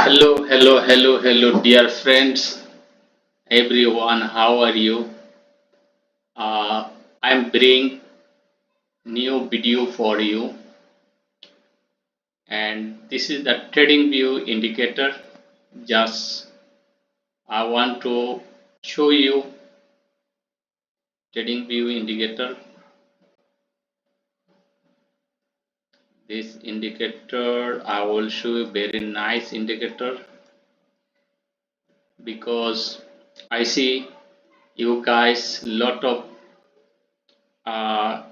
Hello, dear friends, everyone. How are you? I'm bringing new video for you, and this is the trading view indicator. Just I want to show you trading view indicator. This indicator I will show you very nice indicator because I see you guys lot of uh,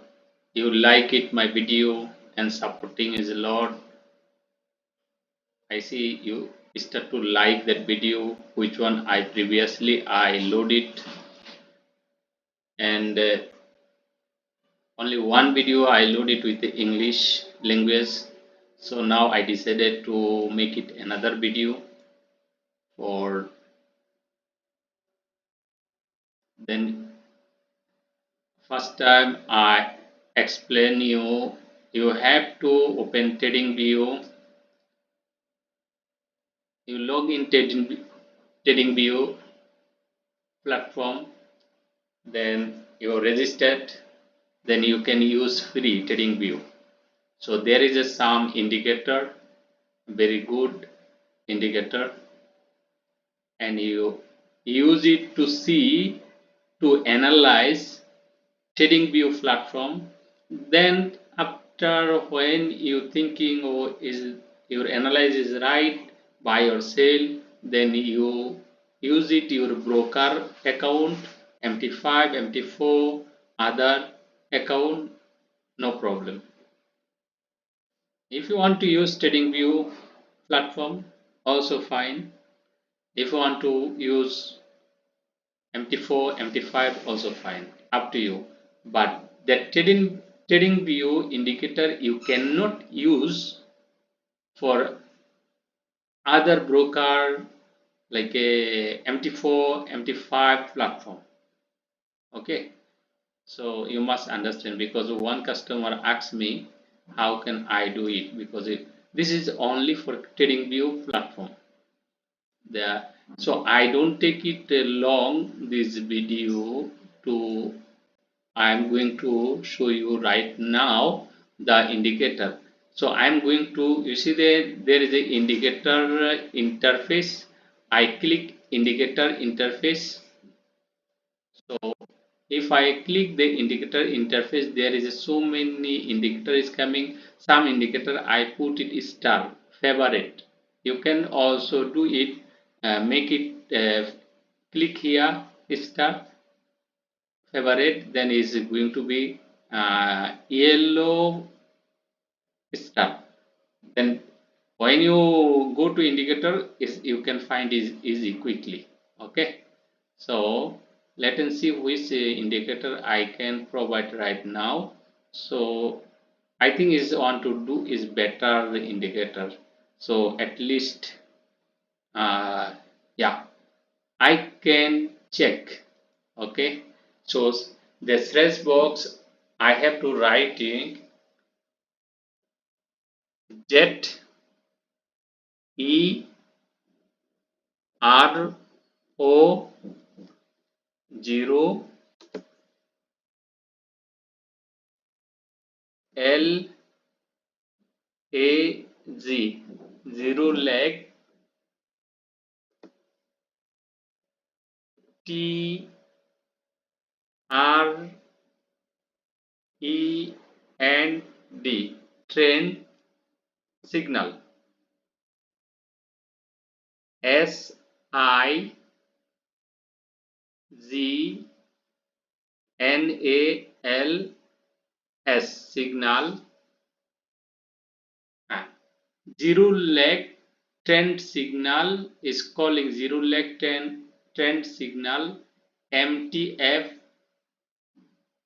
you like it my video and supporting is a lot. I see you start to like that video which one I loaded, and only one video I loaded with the English language. So now I decided to make it another video for then first time I explain you have to open TradingView. You log in TradingView platform, then you registered, then you can use free TradingView. So there is a some indicator, very good indicator, and you use it to see, to analyze TradingView platform. Then after when you thinking, oh, is your analysis is right, buy or sell, then you use it your broker account, MT5, MT4, other account, no problem. If you want to use TradingView platform, also fine. If you want to use MT4, MT5, also fine. Up to you. But that TradingView indicator you cannot use for other broker like a MT4, MT5 platform. Okay. So you must understand, because one customer asked me how can I do it, because this is only for TradingView platform. There, so I don't take it long this video to I am going to show you right now the indicator. So I am going to, you see there is a indicator interface. I click indicator interface. So if I click the indicator interface, there is so many indicators coming. Some indicator I put it star favorite. You can also do it, make it click here star favorite, then is going to be yellow star. Then when you go to indicator, is you can find is easy quickly. Okay, so let us see which indicator I can provide right now. So I think is want to do is better the indicator. So at least yeah, I can check. Okay, so the slash box I have to write in jet e r o 0 l a z 0 leg t r e and d train signal s I z n a l s signal. Zero leg trend signal is calling zero leg trend signal MTF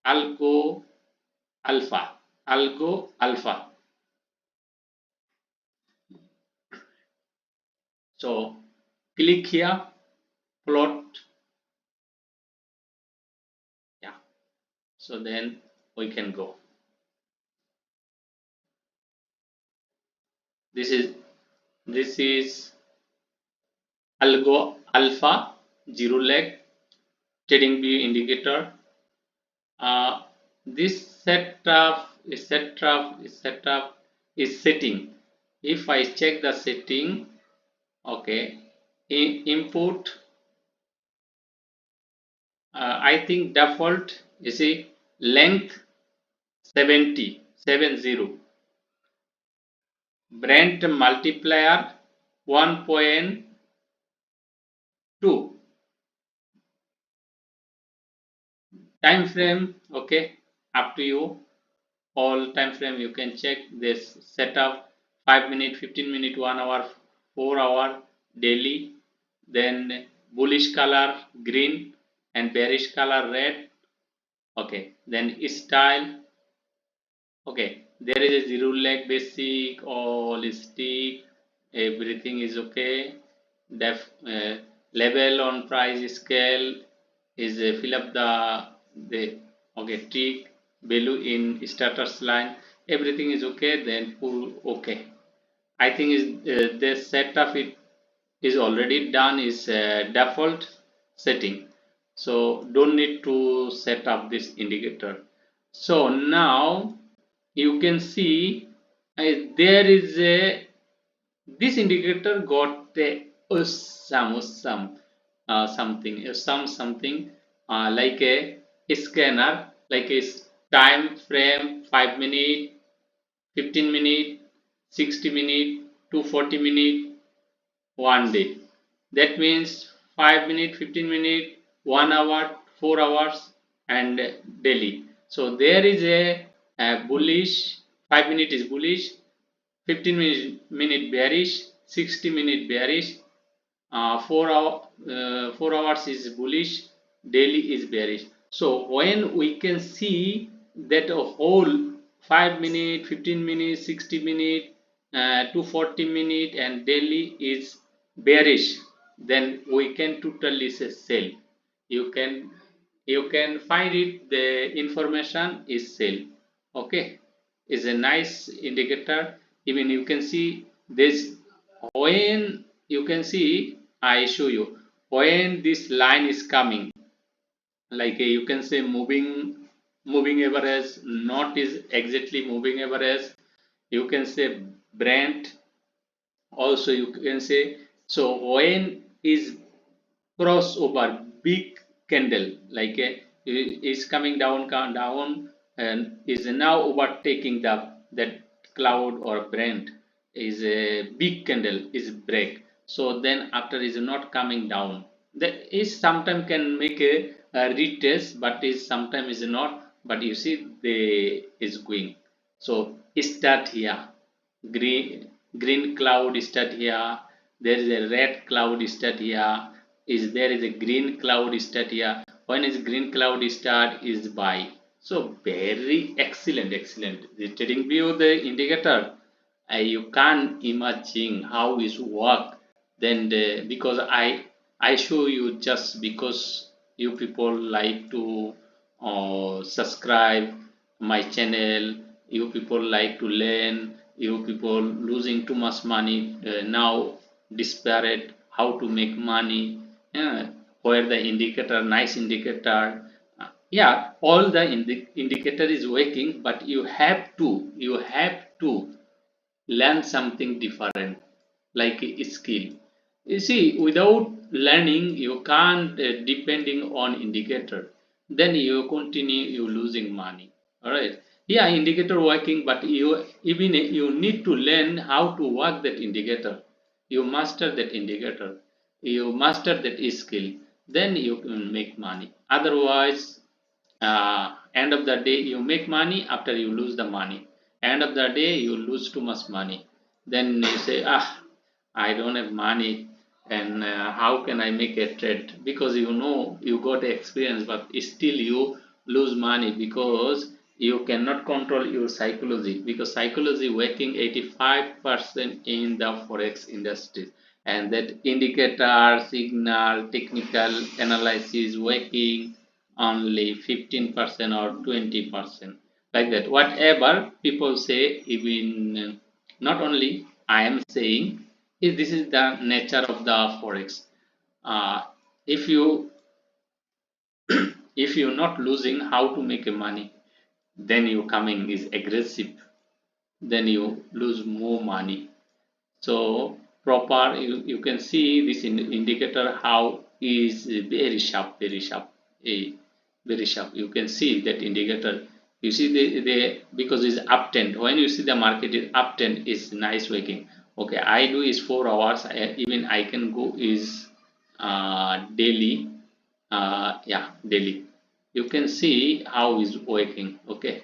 algo algo alpha. So click here, plot. Yeah, so then we can go. This is algo alpha zero leg trading view indicator. This setup is setting. If I check the setting, okay, input, I think default, you see, length 70, Brent multiplier 1.2, time frame, okay, up to you. All time frame you can check this setup, 5 minute, 15 minute, 1 hour, 4 hour, daily. Then bullish color green and bearish color red. Okay, then style. Okay, there is a zero leg basic, all stick, everything is okay. Def level on price scale is fill up the okay tick value in status line, everything is okay, then pull okay. I think is the setup it is already done, is default setting, so don't need to set up this indicator. So now you can see there is a this indicator got a something like a scanner, like a time frame, 5 minute, 15 minute, 60 minute, 240 minute, 1 day. That means 5 minute, 15 minute, 1 hour, 4 hours, and daily. So there is a bullish, 5 minute is bullish, 15 minute bearish, 60 minute bearish, 4 hours is bullish, daily is bearish. So when we can see that a whole 5 minute, 15 minute, 60 minute, 240 minute and daily is bearish, then we can totally say sell. You can find it, the information is sell. Okay, is a nice indicator. Even you can see this, when you can see, I show you, when this line is coming, like you can say moving average, not is exactly moving average, you can say Brent, also you can say. So when is crossover big candle, like is coming down, and is now overtaking that cloud or Brent, is a big candle is break, so then after is not coming down, that is sometimes can make a retest, but is sometimes is not, but you see they is going. So start here, green cloud start here, there is a red cloud start here, is there is a green cloud start here. When is green cloud start is buy. So very excellent the trading view, the indicator, you can't imagine how it work. Then because I show you just because you people like to subscribe my channel, you people like to learn, you people losing too much money, now desperate how to make money, yeah, where the indicator, nice indicator, yeah, all the indicator is working, but you have to learn something different, like a skill. You see, without learning you can't depending on indicator, then you continue you losing money. All right, yeah, indicator working, but you even you need to learn how to work that indicator, you master that indicator, you master that skill, then you can make money. Otherwise, end of the day you make money, after you lose the money, end of the day you lose too much money, then you say, I don't have money, and how can I make a trade, because you know you got experience, but still you lose money, because you cannot control your psychology, because psychology working 85% in the forex industry, and that indicator, signal, technical analysis working only 15% or 20%, like that. Whatever people say, even not only I am saying, is this is the nature of the forex. if you if you're not losing how to make a money, then your coming is aggressive, then you lose more money. So proper, you can see this indicator how is very sharp, very sharp, very sharp. You can see that indicator. You see the because it's uptrend. When you see the market is uptrend, is nice waking. Okay, I do is 4 hours. Even I can go is daily. Yeah, daily. You can see how is working. Okay,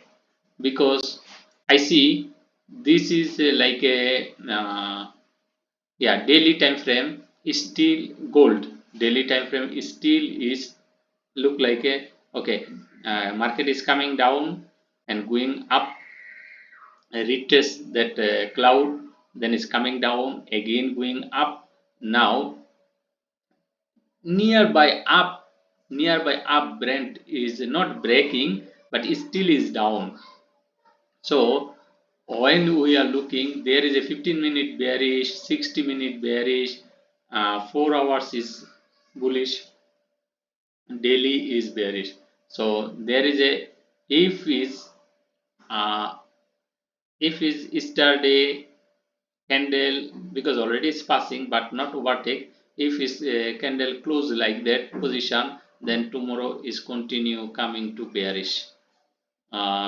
because I see this is like a yeah, daily time frame is still gold. Daily time frame is still is look like a okay. Market is coming down and going up. Retest that cloud, then is coming down again, going up. Now nearby up Brent is not breaking, but it still is down. So when we are looking, there is a 15-minute bearish, 60-minute bearish, 4 hours is bullish, daily is bearish. So there is a if is uh, if is yesterday candle, because already it's passing but not overtake. If is candle close like that position, then tomorrow is continue coming to bearish.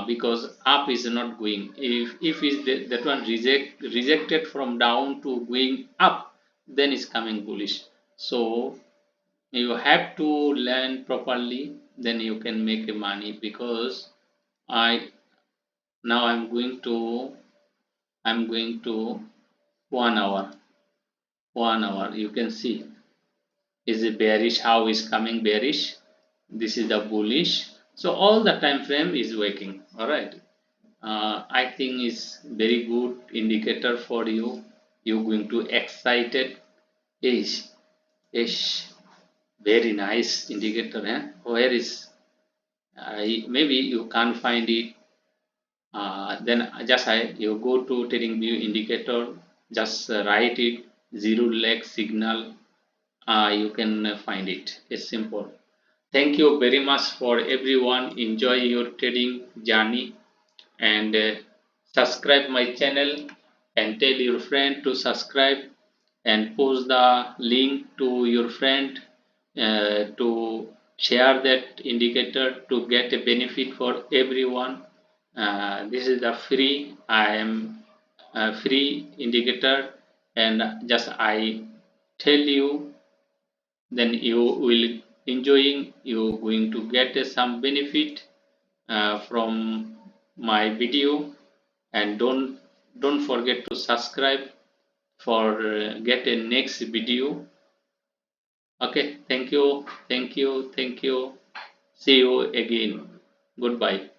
Because up is not going. If is that one rejected from down to going up, then is coming bullish. So you have to learn properly, then you can make a money. Because I now I'm going to 1 hour. 1 hour, you can see is a bearish, how is coming bearish, this is the bullish. So all the time frame is working. All right, I think is very good indicator for you. You're going to excited. Is very nice indicator. Where is maybe you can't find it. Then just you go to Tradingview indicator. Just write it zero leg signal. You can find it. It's simple. Thank you very much for everyone. Enjoy your trading journey, and subscribe my channel, and tell your friend to subscribe, and post the link to your friend to share that indicator to get a benefit for everyone. This is the free, I am a free indicator, and just I tell you, then you will enjoying, you going to get some benefit from my video. And don't forget to subscribe for get a next video. Okay, thank you, thank you, thank you. See you again. Goodbye.